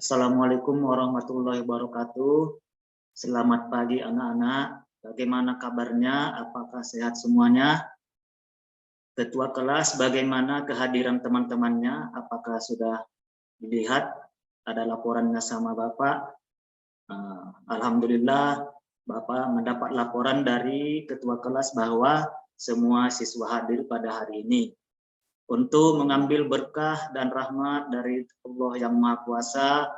Assalamualaikum warahmatullahi wabarakatuh. Selamat pagi anak-anak. Bagaimana kabarnya? Apakah sehat semuanya? Ketua kelas, bagaimana kehadiran teman-temannya? Apakah sudah dilihat? Ada laporannya sama Bapak? Alhamdulillah, Bapak mendapat laporan dari ketua kelas bahwa semua siswa hadir pada hari ini. Untuk mengambil berkah dan rahmat dari Allah yang Maha Kuasa,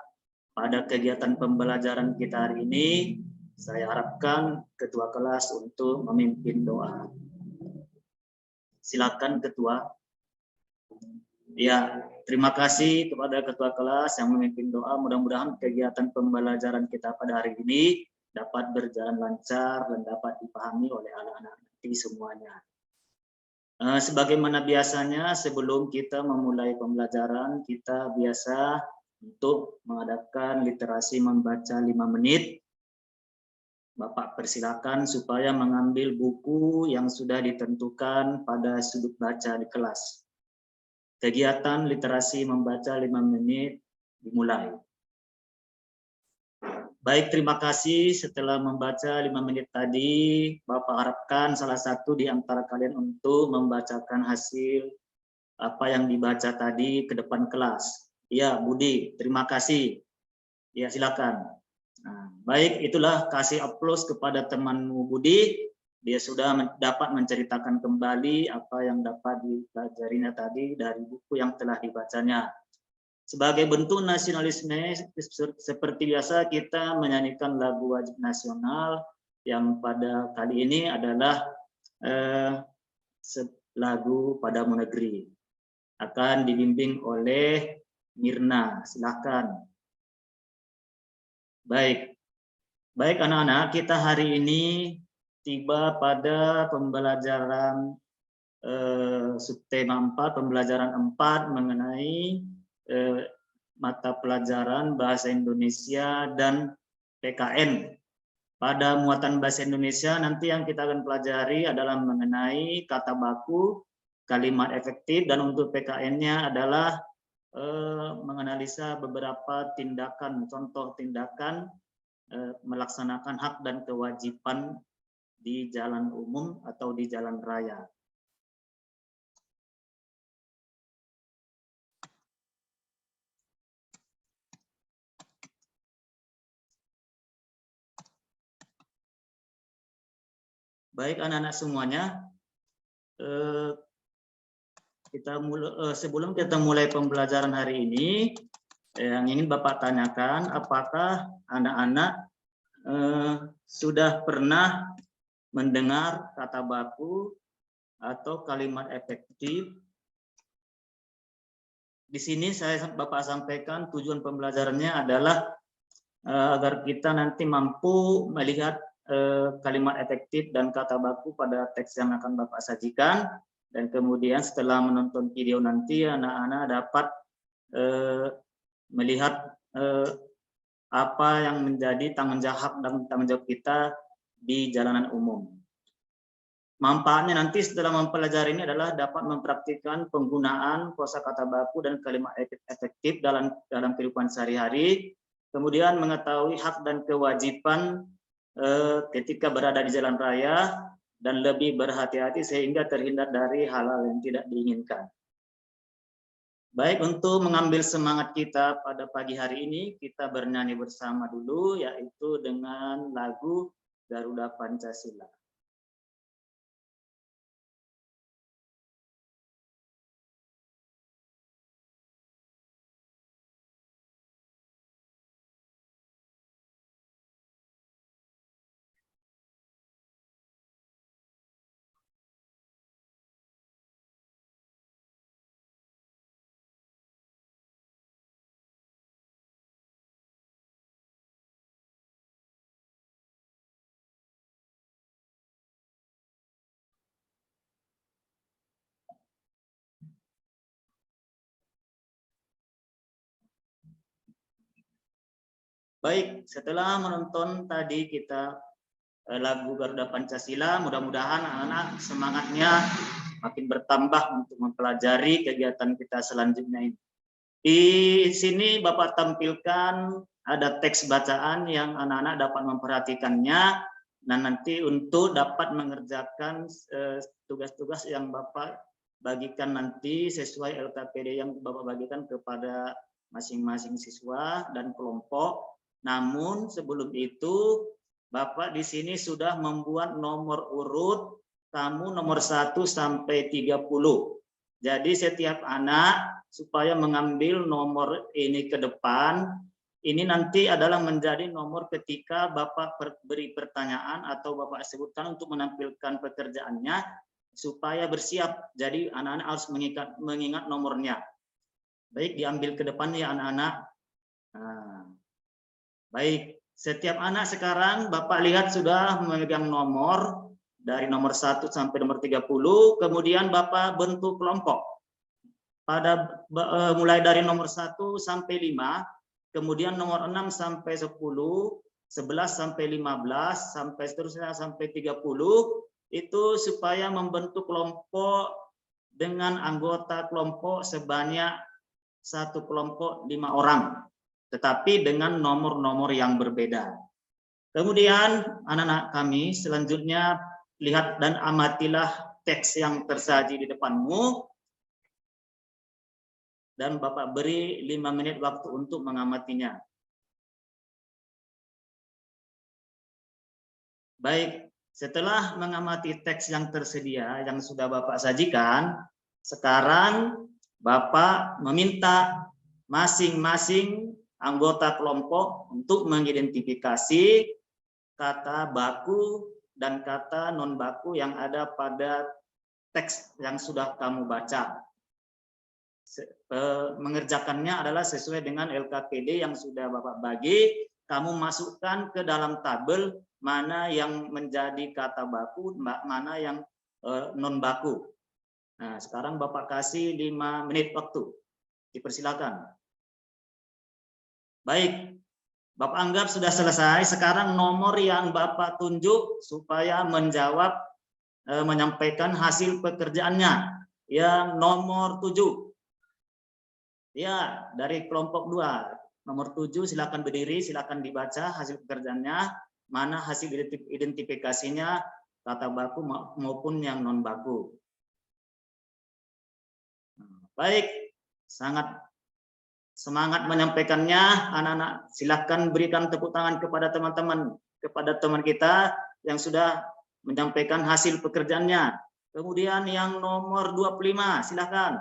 pada kegiatan pembelajaran kita hari ini, saya harapkan ketua kelas untuk memimpin doa. Silakan ketua. Ya, terima kasih kepada ketua kelas yang memimpin doa. Mudah-mudahan kegiatan pembelajaran kita pada hari ini dapat berjalan lancar dan dapat dipahami oleh anak-anak nanti semuanya. Sebagaimana biasanya sebelum kita memulai pembelajaran, kita biasa untuk mengadakan literasi membaca 5 menit. Bapak persilakan supaya mengambil buku yang sudah ditentukan pada sudut baca di kelas. Kegiatan literasi membaca 5 menit dimulai. Baik, terima kasih. Setelah membaca 5 menit tadi, Bapak harapkan salah satu di antara kalian untuk membacakan hasil apa yang dibaca tadi ke depan kelas. Ya, Budi, terima kasih. Ya, silakan. Nah, baik, itulah kasih aplaus kepada temanmu Budi. Dia sudah dapat menceritakan kembali apa yang dapat dipelajarinya tadi dari buku yang telah dibacanya. Sebagai bentuk nasionalisme, seperti biasa kita menyanyikan lagu wajib nasional yang pada kali ini adalah lagu Padamu Negeri. Akan dibimbing oleh Mirna. Silakan. Baik anak-anak, kita hari ini tiba pada pembelajaran subtema 4, pembelajaran 4 mengenai mata pelajaran Bahasa Indonesia dan PKN. Pada muatan Bahasa Indonesia nanti yang kita akan pelajari adalah mengenai kata baku, kalimat efektif, dan untuk PKN-nya adalah menganalisa beberapa tindakan, contoh tindakan melaksanakan hak dan kewajiban di jalan umum atau di jalan raya. Baik anak-anak semuanya, sebelum kita mulai pembelajaran hari ini, yang ingin Bapak tanyakan, apakah anak-anak sudah pernah mendengar kata baku atau kalimat efektif? Di sini Bapak sampaikan tujuan pembelajarannya adalah agar kita nanti mampu melihat kalimat efektif dan kata baku pada teks yang akan Bapak sajikan, dan kemudian setelah menonton video nanti anak-anak dapat melihat apa yang menjadi tanggung jawab kita di jalanan umum. Manfaatnya nanti setelah mempelajari ini adalah dapat mempraktikkan penggunaan kosakata baku dan kalimat efektif dalam kehidupan sehari-hari, kemudian mengetahui hak dan kewajiban ketika berada di jalan raya, dan lebih berhati-hati sehingga terhindar dari hal-hal yang tidak diinginkan. Baik, untuk mengambil semangat kita pada pagi hari ini, kita bernyanyi bersama dulu, yaitu dengan lagu Garuda Pancasila. Baik, setelah menonton tadi kita lagu Garuda Pancasila, mudah-mudahan anak-anak semangatnya makin bertambah untuk mempelajari kegiatan kita selanjutnya ini. Di sini Bapak tampilkan ada teks bacaan yang anak-anak dapat memperhatikannya dan nanti untuk dapat mengerjakan tugas-tugas yang Bapak bagikan nanti sesuai LKPD yang Bapak bagikan kepada masing-masing siswa dan kelompok. Namun sebelum itu Bapak di sini sudah membuat nomor urut kamu nomor 1 sampai 30. Jadi setiap anak supaya mengambil nomor ini ke depan, ini nanti adalah menjadi nomor ketika Bapak beri pertanyaan atau Bapak sebutkan untuk menampilkan pekerjaannya supaya bersiap. Jadi anak-anak harus mengingat nomornya. Baik, diambil ke depan ya anak-anak. Nah, baik, setiap anak sekarang Bapak lihat sudah memegang nomor dari nomor 1 sampai nomor 30, kemudian Bapak bentuk kelompok. Mulai dari nomor 1 sampai 5, kemudian nomor 6 sampai 10, 11 sampai 15, sampai seterusnya sampai 30, itu supaya membentuk kelompok dengan anggota kelompok sebanyak satu kelompok 5 orang, tetapi dengan nomor-nomor yang berbeda. Kemudian anak-anak kami selanjutnya lihat dan amatilah teks yang tersaji di depanmu. Dan Bapak beri 5 menit waktu untuk mengamatinya. Baik, setelah mengamati teks yang tersedia yang sudah Bapak sajikan, sekarang Bapak meminta masing-masing anggota kelompok untuk mengidentifikasi kata baku dan kata non baku yang ada pada teks yang sudah kamu baca. Mengerjakannya adalah sesuai dengan LKPD yang sudah Bapak bagi. Kamu masukkan ke dalam tabel mana yang menjadi kata baku, mana yang non baku. Nah, sekarang Bapak kasih 5 menit waktu. Dipersilakan. Baik, Bapak anggap sudah selesai. Sekarang nomor yang Bapak tunjuk supaya menjawab, menyampaikan hasil pekerjaannya. Yang nomor 7. Ya, dari kelompok 2. Nomor 7, silakan berdiri, silakan dibaca hasil pekerjaannya, mana hasil identifikasinya, kata baku maupun yang non baku. Baik, sangat semangat menyampaikannya, anak-anak. Silakan berikan tepuk tangan kepada teman-teman, kepada teman kita yang sudah menyampaikan hasil pekerjaannya. Kemudian yang nomor 25, silakan.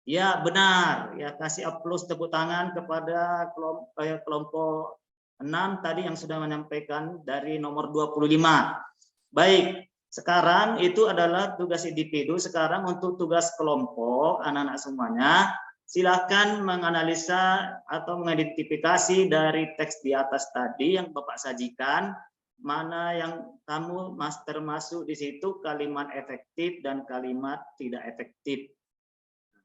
Ya, benar. Ya, kasih aplaus tepuk tangan kepada kelompok 6 tadi yang sudah menyampaikan dari nomor 25. Baik, sekarang itu adalah tugas individu. Sekarang untuk tugas kelompok, anak-anak semuanya, silakan menganalisa atau mengidentifikasi dari teks di atas tadi yang Bapak sajikan, mana yang kamu termasuk di situ kalimat efektif dan kalimat tidak efektif.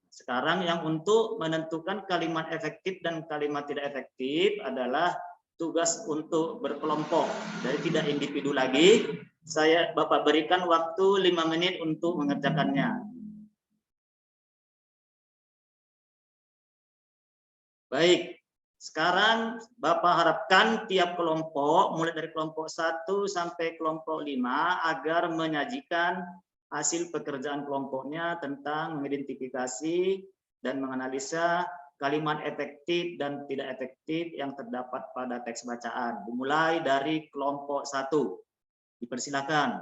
Sekarang yang untuk menentukan kalimat efektif dan kalimat tidak efektif adalah tugas untuk berkelompok. Jadi tidak individu lagi. Bapak berikan waktu 5 menit untuk mengerjakannya. Baik, sekarang Bapak harapkan tiap kelompok, mulai dari kelompok 1 sampai kelompok 5, agar menyajikan hasil pekerjaan kelompoknya tentang mengidentifikasi dan menganalisa kalimat efektif dan tidak efektif yang terdapat pada teks bacaan. Dimulai dari kelompok 1. Dipersilakan.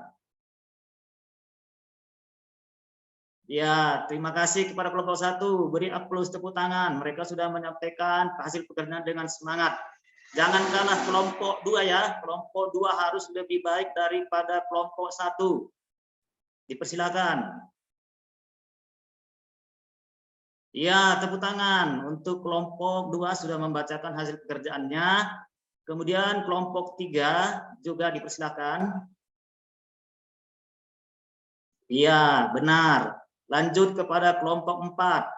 Ya, terima kasih kepada kelompok 1. Beri aplaus tepuk tangan. Mereka sudah menyampaikan hasil pekerjaan dengan semangat. Jangan kalah kelompok 2 ya. Kelompok 2 harus lebih baik daripada kelompok 1. Dipersilakan. Ya, tepuk tangan untuk kelompok 2 sudah membacakan hasil pekerjaannya. Kemudian kelompok 3 juga dipersilakan. Iya, benar. Lanjut kepada kelompok 4.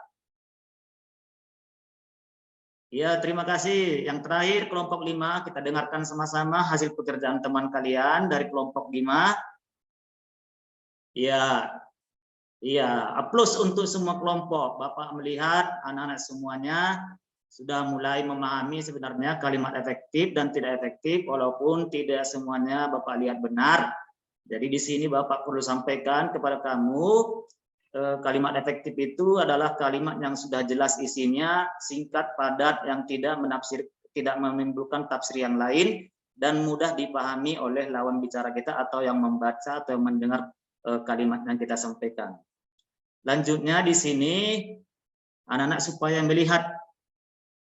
Ya, terima kasih. Yang terakhir kelompok 5, kita dengarkan sama-sama hasil pekerjaan teman kalian dari kelompok 5. Ya, Iya, plus untuk semua kelompok. Bapak melihat anak-anak semuanya sudah mulai memahami sebenarnya kalimat efektif dan tidak efektif, walaupun tidak semuanya Bapak lihat benar. Jadi di sini Bapak perlu sampaikan kepada kamu, kalimat efektif itu adalah kalimat yang sudah jelas isinya, singkat, padat, yang tidak menimbulkan tafsir yang lain, dan mudah dipahami oleh lawan bicara kita atau yang membaca atau mendengar kalimat yang kita sampaikan. Lanjutnya di sini anak-anak supaya melihat,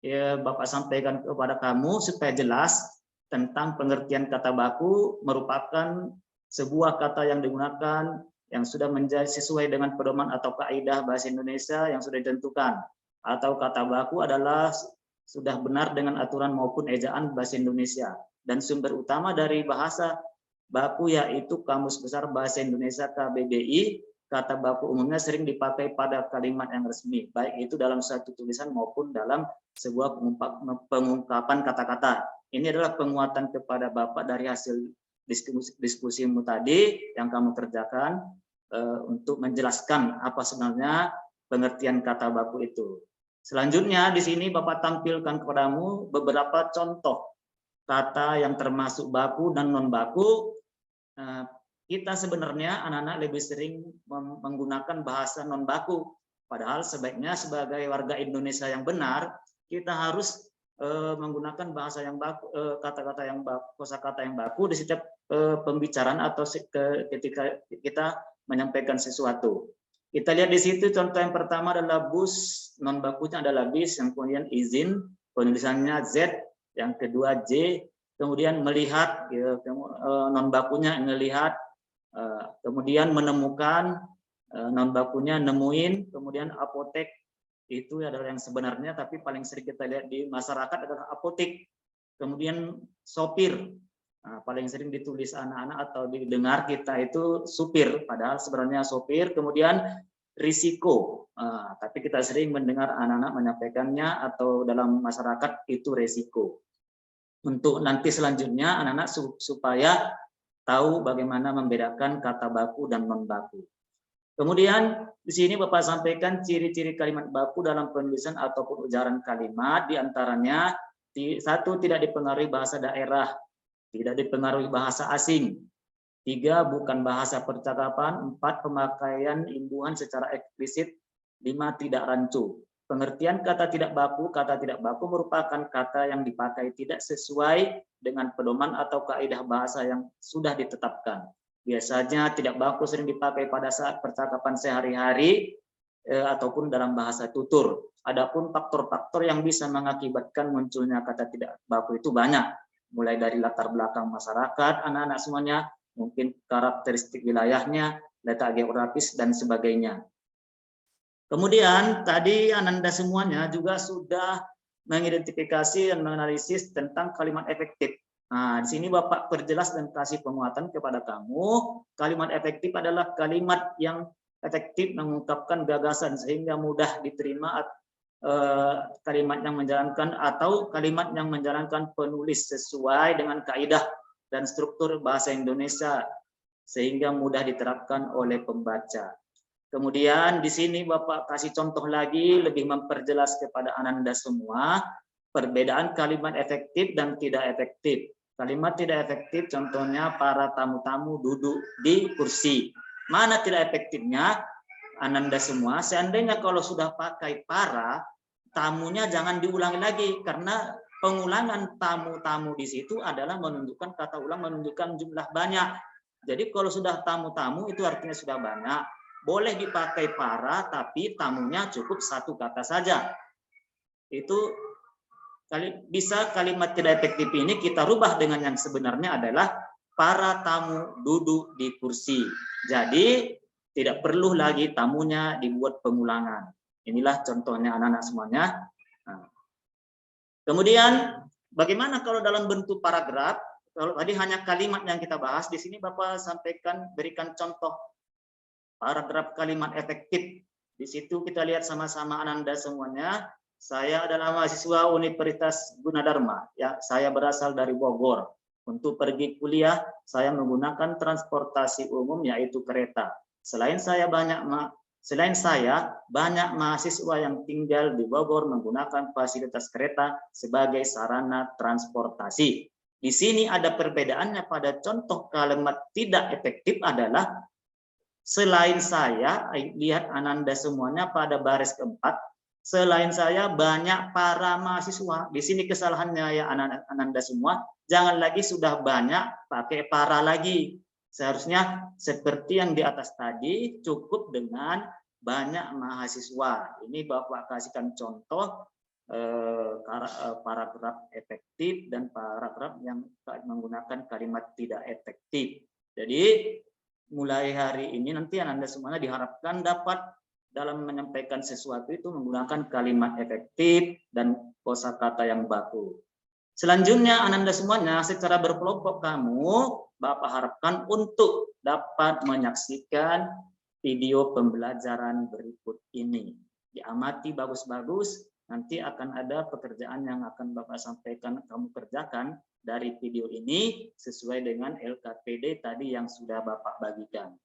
ya, Bapak sampaikan kepada kamu supaya jelas tentang pengertian kata baku merupakan sebuah kata yang digunakan yang sudah menjadi sesuai dengan pedoman atau kaidah bahasa Indonesia yang sudah ditentukan, atau kata baku adalah sudah benar dengan aturan maupun ejaan bahasa Indonesia, dan sumber utama dari bahasa baku yaitu Kamus Besar Bahasa Indonesia KBBI. Kata baku umumnya sering dipakai pada kalimat yang resmi, baik itu dalam suatu tulisan maupun dalam sebuah pengungkapan kata-kata. Ini adalah penguatan kepada Bapak dari hasil diskusimu tadi yang kamu kerjakan untuk menjelaskan apa sebenarnya pengertian kata baku itu. Selanjutnya di sini Bapak tampilkan kepadamu beberapa contoh kata yang termasuk baku dan non baku. Kita sebenarnya anak-anak lebih sering menggunakan bahasa non baku, padahal sebaiknya sebagai warga Indonesia yang benar kita harus menggunakan bahasa yang baku, kata-kata yang baku, kosakata yang baku di setiap pembicaraan atau ketika kita menyampaikan sesuatu. Kita lihat di situ contoh yang pertama adalah bus, non bakunya adalah bis, yang kemudian izin penulisannya Z, yang kedua J, kemudian melihat, ya, non bakunya melihat, kemudian menemukan, non bakunya nemuin, kemudian apotek itu adalah yang sebenarnya tapi paling sering kita lihat di masyarakat adalah apotek. Kemudian sopir, paling sering ditulis anak-anak atau didengar kita itu supir, padahal sebenarnya sopir. Kemudian risiko, tapi kita sering mendengar anak-anak menyampaikannya atau dalam masyarakat itu resiko. Untuk nanti selanjutnya anak-anak supaya tahu bagaimana membedakan kata baku dan non baku. Kemudian di sini Bapak sampaikan ciri-ciri kalimat baku dalam penulisan ataupun ujaran kalimat, diantaranya satu, tidak dipengaruhi bahasa daerah, tidak dipengaruhi bahasa asing, 3, bukan bahasa percakapan, 4, pemakaian imbuhan secara eksplisit, 5, tidak rancu. Pengertian kata tidak baku merupakan kata yang dipakai tidak sesuai dengan pedoman atau kaidah bahasa yang sudah ditetapkan. Biasanya tidak baku sering dipakai pada saat percakapan sehari-hari ataupun dalam bahasa tutur. Adapun faktor-faktor yang bisa mengakibatkan munculnya kata tidak baku itu banyak, mulai dari latar belakang masyarakat, anak-anak semuanya, mungkin karakteristik wilayahnya, letak geografis, dan sebagainya. Kemudian tadi Ananda semuanya juga sudah mengidentifikasi dan menganalisis tentang kalimat efektif. Nah, di sini Bapak perjelas dan kasih penguatan kepada kamu. Kalimat efektif adalah kalimat yang efektif mengungkapkan gagasan sehingga mudah diterima, kalimat yang menjalankan atau kalimat yang menjalankan penulis sesuai dengan kaidah dan struktur bahasa Indonesia sehingga mudah diterapkan oleh pembaca. Kemudian di sini Bapak kasih contoh lagi, lebih memperjelas kepada Ananda semua perbedaan kalimat efektif dan tidak efektif. Kalimat tidak efektif contohnya para tamu-tamu duduk di kursi. Mana tidak efektifnya Ananda semua? Seandainya kalau sudah pakai para, tamunya jangan diulangi lagi, karena pengulangan tamu-tamu di situ adalah menunjukkan kata ulang, menunjukkan jumlah banyak. Jadi kalau sudah tamu-tamu itu artinya sudah banyak. Boleh dipakai para, tapi tamunya cukup satu kata saja. Itu bisa kalimat tidak efektif ini kita rubah dengan yang sebenarnya adalah para tamu duduk di kursi. Jadi tidak perlu lagi tamunya dibuat pengulangan. Inilah contohnya anak-anak semuanya. Nah. Kemudian bagaimana kalau dalam bentuk paragraf? Kalau tadi hanya kalimat yang kita bahas, di sini Bapak sampaikan, berikan contoh paragraf kalimat efektif. Di situ kita lihat sama-sama Ananda semuanya. Saya adalah mahasiswa Universitas Gunadarma. Ya, saya berasal dari Bogor. Untuk pergi kuliah, saya menggunakan transportasi umum yaitu kereta. Selain saya banyak Selain saya, banyak mahasiswa yang tinggal di Bogor menggunakan fasilitas kereta sebagai sarana transportasi. Di sini ada perbedaannya pada contoh kalimat tidak efektif adalah selain saya, lihat Ananda semuanya pada baris keempat, selain saya banyak para mahasiswa. Di sini kesalahannya ya Ananda semua, jangan lagi sudah banyak pakai para lagi. Seharusnya seperti yang di atas tadi cukup dengan banyak mahasiswa. Ini Bapak kasihkan contoh paragraf efektif dan paragraf yang menggunakan kalimat tidak efektif. Jadi mulai hari ini nanti Anda semuanya diharapkan dapat dalam menyampaikan sesuatu itu menggunakan kalimat efektif dan kosakata yang baku. Selanjutnya Anda semuanya secara berkelompok kamu Bapak harapkan untuk dapat menyaksikan video pembelajaran berikut ini. Diamati bagus-bagus, nanti akan ada pekerjaan yang akan Bapak sampaikan kamu kerjakan dari video ini sesuai dengan LKPD tadi yang sudah Bapak bagikan.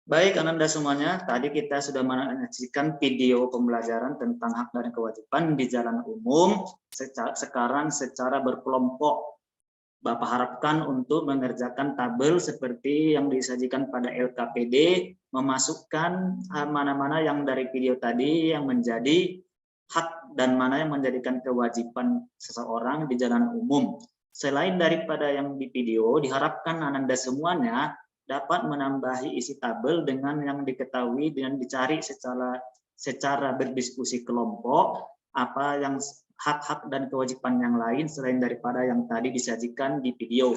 Baik, Ananda semuanya, tadi kita sudah menyaksikan video pembelajaran tentang hak dan kewajiban di jalan umum. Sekarang secara berkelompok, Bapak harapkan untuk mengerjakan tabel seperti yang disajikan pada LKPD, memasukkan mana-mana yang dari video tadi yang menjadi hak dan mana yang menjadikan kewajiban seseorang di jalan umum. Selain daripada yang di video, diharapkan Ananda semuanya dapat menambahi isi tabel dengan yang diketahui dan dicari secara berdiskusi kelompok apa yang hak-hak dan kewajiban yang lain selain daripada yang tadi disajikan di video.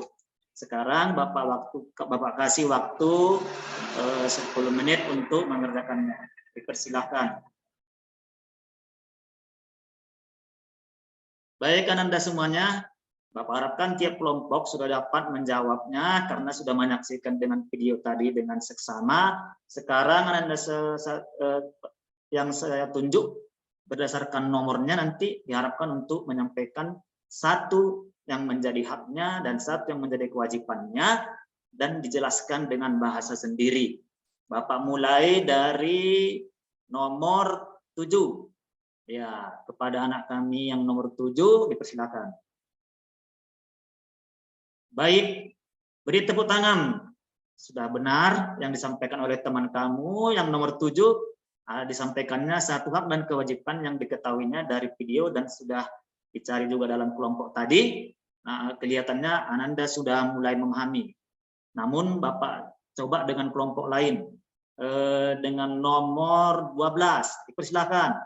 Sekarang Bapak kasih waktu 10 menit untuk mengerjakannya. Dipersilakan. Baik Ananda semuanya, Bapak harapkan tiap kelompok sudah dapat menjawabnya karena sudah menyaksikan dengan video tadi dengan seksama. Sekarang Ananda yang saya tunjuk berdasarkan nomornya nanti diharapkan untuk menyampaikan satu yang menjadi haknya dan satu yang menjadi kewajibannya dan dijelaskan dengan bahasa sendiri. Bapak mulai dari nomor 7. Ya, kepada anak kami yang nomor 7 dipersilakan. Baik, beri tepuk tangan. Sudah benar yang disampaikan oleh teman kamu yang nomor 7, disampaikannya satu hak dan kewajiban yang diketahuinya dari video dan sudah dicari juga dalam kelompok tadi. Nah, kelihatannya Ananda sudah mulai memahami. Namun Bapak coba dengan kelompok lain. Dengan nomor 12, dipersilakan.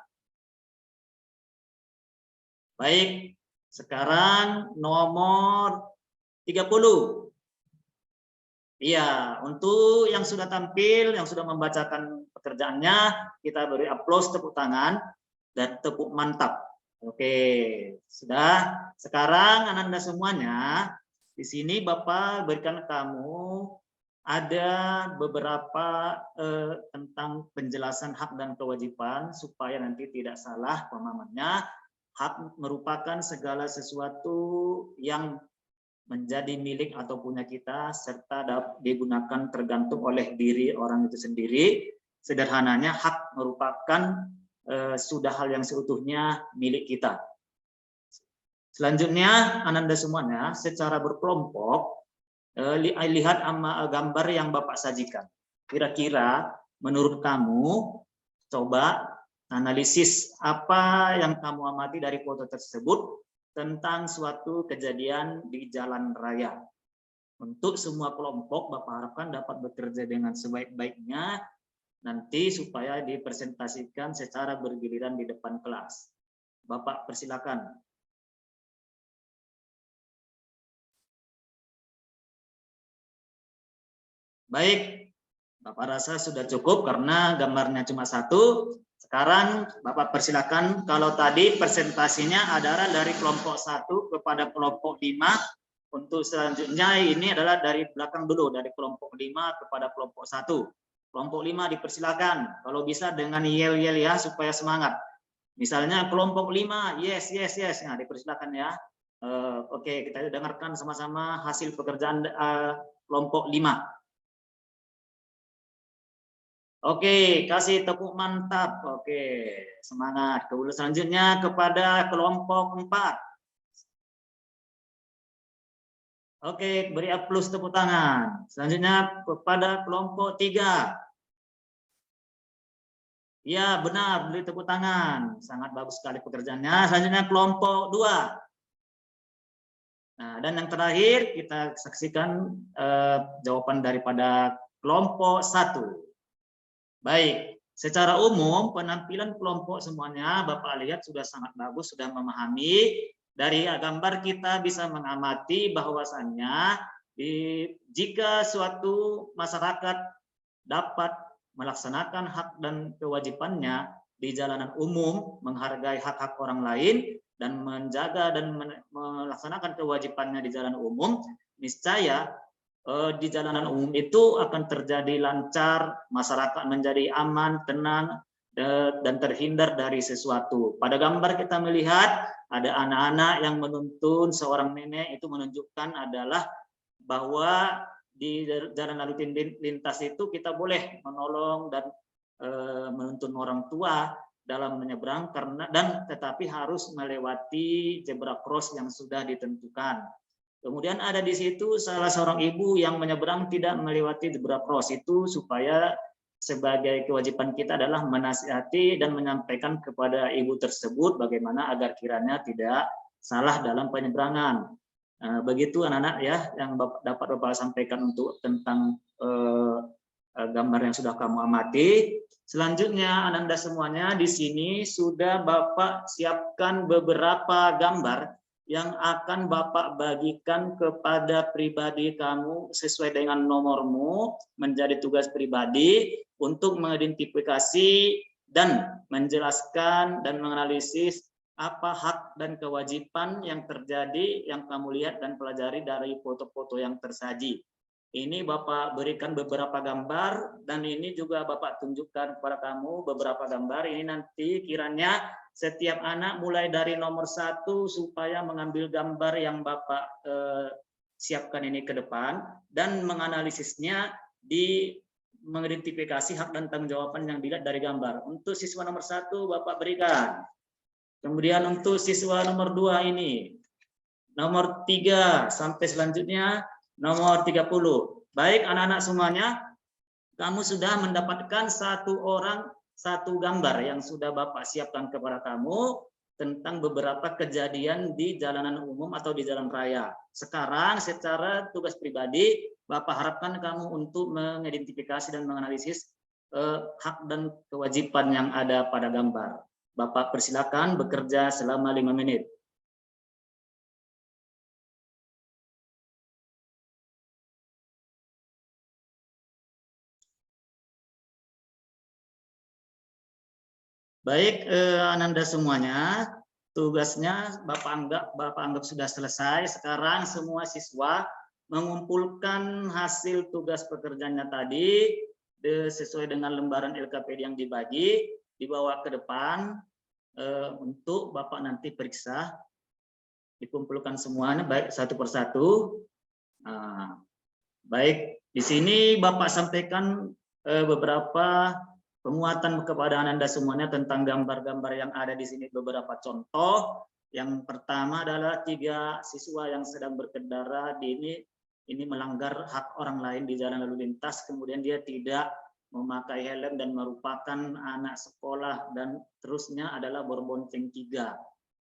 Baik, sekarang nomor 30. Iya, untuk yang sudah tampil, yang sudah membacakan pekerjaannya, kita beri aplaus, tepuk tangan, dan tepuk mantap. Oke, sudah. Sekarang Ananda semuanya, di sini Bapak berikan kamu ada beberapa tentang penjelasan hak dan kewajiban supaya nanti tidak salah pemahamannya. Hak merupakan segala sesuatu yang menjadi milik atau punya kita serta dapat digunakan tergantung oleh diri orang itu sendiri. Sederhananya hak merupakan sudah hal yang seutuhnya milik kita. Selanjutnya Ananda semuanya secara berkelompok lihat gambar yang Bapak sajikan. Kira-kira menurut kamu coba analisis apa yang kamu amati dari foto tersebut tentang suatu kejadian di jalan raya. Untuk semua kelompok Bapak harapkan dapat bekerja dengan sebaik-baiknya nanti supaya dipresentasikan secara bergiliran di depan kelas. Bapak persilakan. Baik, Bapak rasa sudah cukup karena gambarnya cuma satu. Sekarang Bapak persilakan, kalau tadi presentasinya adalah dari kelompok 1 kepada kelompok 5. Untuk selanjutnya ini adalah dari belakang dulu, dari kelompok 5 kepada kelompok 1. Kelompok 5 dipersilakan, kalau bisa dengan yel-yel ya supaya semangat. Misalnya kelompok 5, yes, yes, yes. Nah, dipersilakan ya. Oke, kita dengarkan sama-sama hasil pekerjaan kelompok 5. Oke, kasih tepuk mantap. Oke, semangat. Kemudian selanjutnya kepada kelompok 4. Oke, beri aplaus tepuk tangan. Selanjutnya kepada kelompok 3. Ya, benar, beri tepuk tangan. Sangat bagus sekali pekerjaannya. Selanjutnya kelompok 2. Nah, dan yang terakhir kita saksikan jawaban daripada kelompok 1. Baik, secara umum penampilan kelompok semuanya Bapak lihat sudah sangat bagus, sudah memahami. Dari gambar kita bisa mengamati bahwasannya jika suatu masyarakat dapat melaksanakan hak dan kewajibannya di jalanan umum, menghargai hak-hak orang lain, dan menjaga dan melaksanakan kewajibannya di jalan umum, niscaya di jalanan umum itu akan terjadi lancar, masyarakat menjadi aman, tenang, dan terhindar dari sesuatu. Pada gambar kita melihat ada anak-anak yang menuntun seorang nenek, itu menunjukkan adalah bahwa di jalan lalu lintas itu kita boleh menolong dan menuntun orang tua dalam menyeberang tetapi harus melewati zebra cross yang sudah ditentukan. Kemudian ada di situ salah seorang ibu yang menyeberang tidak melewati zebra cross itu, supaya sebagai kewajiban kita adalah menasihati dan menyampaikan kepada ibu tersebut bagaimana agar kiranya tidak salah dalam penyeberangan. Begitu anak-anak ya yang dapat Bapak sampaikan untuk tentang gambar yang sudah kamu amati. Selanjutnya Ananda semuanya, di sini sudah Bapak siapkan beberapa gambar yang akan Bapak bagikan kepada pribadi kamu sesuai dengan nomormu, menjadi tugas pribadi untuk mengidentifikasi dan menjelaskan dan menganalisis apa hak dan kewajiban yang terjadi yang kamu lihat dan pelajari dari foto-foto yang tersaji. Ini Bapak berikan beberapa gambar, dan ini juga Bapak tunjukkan kepada kamu beberapa gambar. Ini nanti kiranya setiap anak mulai dari nomor 1 supaya mengambil gambar yang Bapak siapkan ini ke depan dan menganalisisnya di mengidentifikasi hak dan tanggung jawaban yang dilihat dari gambar. Untuk siswa nomor 1 Bapak berikan. Kemudian untuk siswa nomor 2 ini, nomor 3 sampai selanjutnya nomor 30. Baik anak-anak semuanya, kamu sudah mendapatkan satu gambar yang sudah Bapak siapkan kepada kamu tentang beberapa kejadian di jalanan umum atau di jalan raya. Sekarang secara tugas pribadi, Bapak harapkan kamu untuk mengidentifikasi dan menganalisis hak dan kewajiban yang ada pada gambar. Bapak persilakan bekerja selama 5 menit. Baik, Ananda semuanya, tugasnya Bapak anggap sudah selesai. Sekarang semua siswa mengumpulkan hasil tugas pekerjaannya tadi sesuai dengan lembaran LKPD yang dibagi, dibawa ke depan untuk Bapak nanti periksa. Dikumpulkan semuanya baik satu persatu. Baik, di sini Bapak sampaikan beberapa penguatan kepada Ananda semuanya tentang gambar-gambar yang ada di sini. Beberapa contoh. Yang pertama adalah 3 siswa yang sedang berkendara ini melanggar hak orang lain di jalan lalu lintas, kemudian dia tidak memakai helm dan merupakan anak sekolah, dan terusnya adalah berbonceng 3.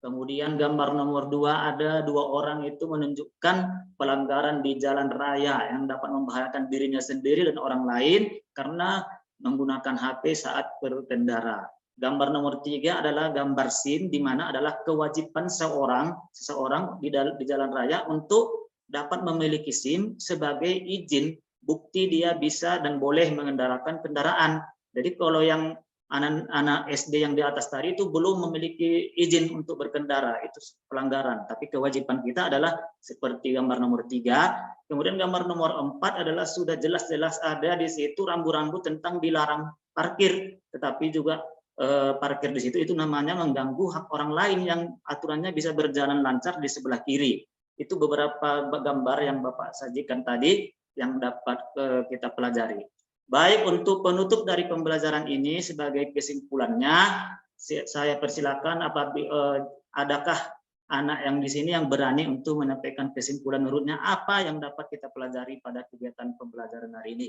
Kemudian gambar nomor 2 ada 2 orang itu menunjukkan pelanggaran di jalan raya yang dapat membahayakan dirinya sendiri dan orang lain karena menggunakan HP saat berkendara. Gambar nomor 3 adalah gambar SIM, di mana adalah kewajiban seseorang di jalan raya untuk dapat memiliki SIM sebagai izin bukti dia bisa dan boleh mengendarakan kendaraan. Jadi kalau yang anak SD yang di atas tadi itu belum memiliki izin untuk berkendara, itu pelanggaran. Tapi kewajiban kita adalah seperti gambar nomor 3. Kemudian gambar nomor 4 adalah sudah jelas-jelas ada di situ rambu-rambu tentang dilarang parkir, tetapi juga parkir di situ itu namanya mengganggu hak orang lain yang aturannya bisa berjalan lancar di sebelah kiri. Itu beberapa gambar yang Bapak sajikan tadi yang dapat kita pelajari. Baik, untuk penutup dari pembelajaran ini sebagai kesimpulannya, saya persilakan adakah anak yang di sini yang berani untuk menyampaikan kesimpulan menurutnya apa yang dapat kita pelajari pada kegiatan pembelajaran hari ini.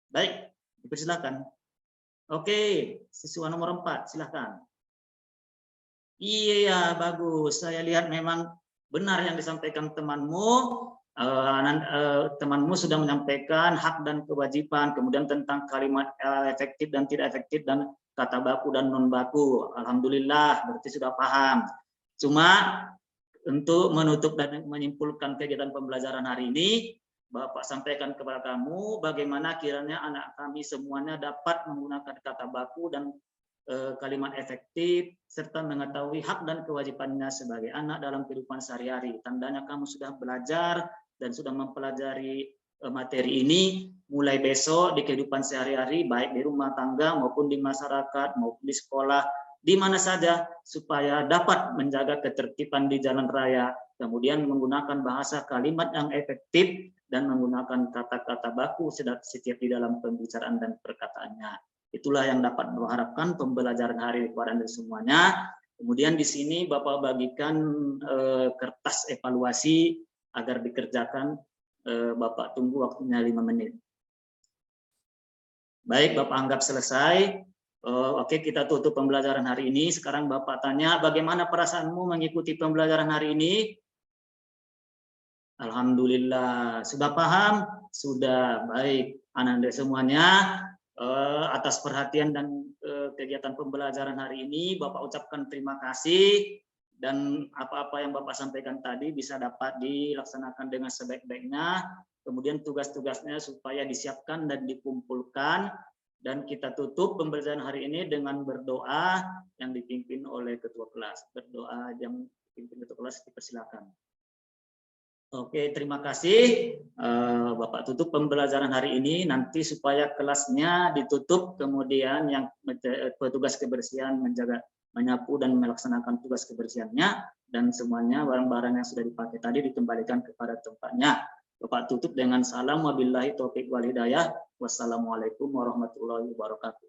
Baik, dipersilakan. Oke, siswa nomor 4, silakan. Iya, bagus. Saya lihat memang benar yang disampaikan temanmu. Temanmu sudah menyampaikan hak dan kewajiban, kemudian tentang kalimat efektif dan tidak efektif, dan kata baku dan non baku. Alhamdulillah, berarti sudah paham. Cuma untuk menutup dan menyimpulkan kegiatan pembelajaran hari ini, Bapak sampaikan kepada kamu bagaimana kiranya anak kami semuanya dapat menggunakan kata baku dan kalimat efektif, serta mengetahui hak dan kewajibannya sebagai anak dalam kehidupan sehari-hari. Tandanya kamu sudah belajar dan sudah mempelajari materi ini mulai besok di kehidupan sehari-hari, baik di rumah tangga maupun di masyarakat maupun di sekolah, di mana saja, supaya dapat menjaga ketertiban di jalan raya, kemudian menggunakan bahasa kalimat yang efektif dan menggunakan kata-kata baku setiap di dalam pembicaraan dan perkataannya. Itulah yang dapat mengharapkan pembelajaran hari kepada Anda semuanya. Kemudian di sini Bapak bagikan kertas evaluasi agar dikerjakan. Bapak tunggu waktunya 5 menit. Baik, Bapak anggap selesai. Oke, kita tutup pembelajaran hari ini. Sekarang Bapak tanya, bagaimana perasaanmu mengikuti pembelajaran hari ini? Alhamdulillah. Sudah paham? Sudah. Baik, Ananda semuanya. Atas perhatian dan kegiatan pembelajaran hari ini, Bapak ucapkan terima kasih. Dan apa-apa yang Bapak sampaikan tadi bisa dapat dilaksanakan dengan sebaik-baiknya. Kemudian tugas-tugasnya supaya disiapkan dan dikumpulkan. Dan kita tutup pembelajaran hari ini dengan berdoa yang dipimpin oleh ketua kelas. Berdoa yang dipimpin ketua kelas, dipersilakan. Oke, terima kasih. Bapak tutup pembelajaran hari ini. Nanti supaya kelasnya ditutup, kemudian yang petugas kebersihan menyapu dan melaksanakan tugas kebersihannya, dan semuanya barang-barang yang sudah dipakai tadi dikembalikan kepada tempatnya. Bapak tutup dengan salam wabillahi taufiq wal hidayah. Wassalamualaikum warahmatullahi wabarakatuh.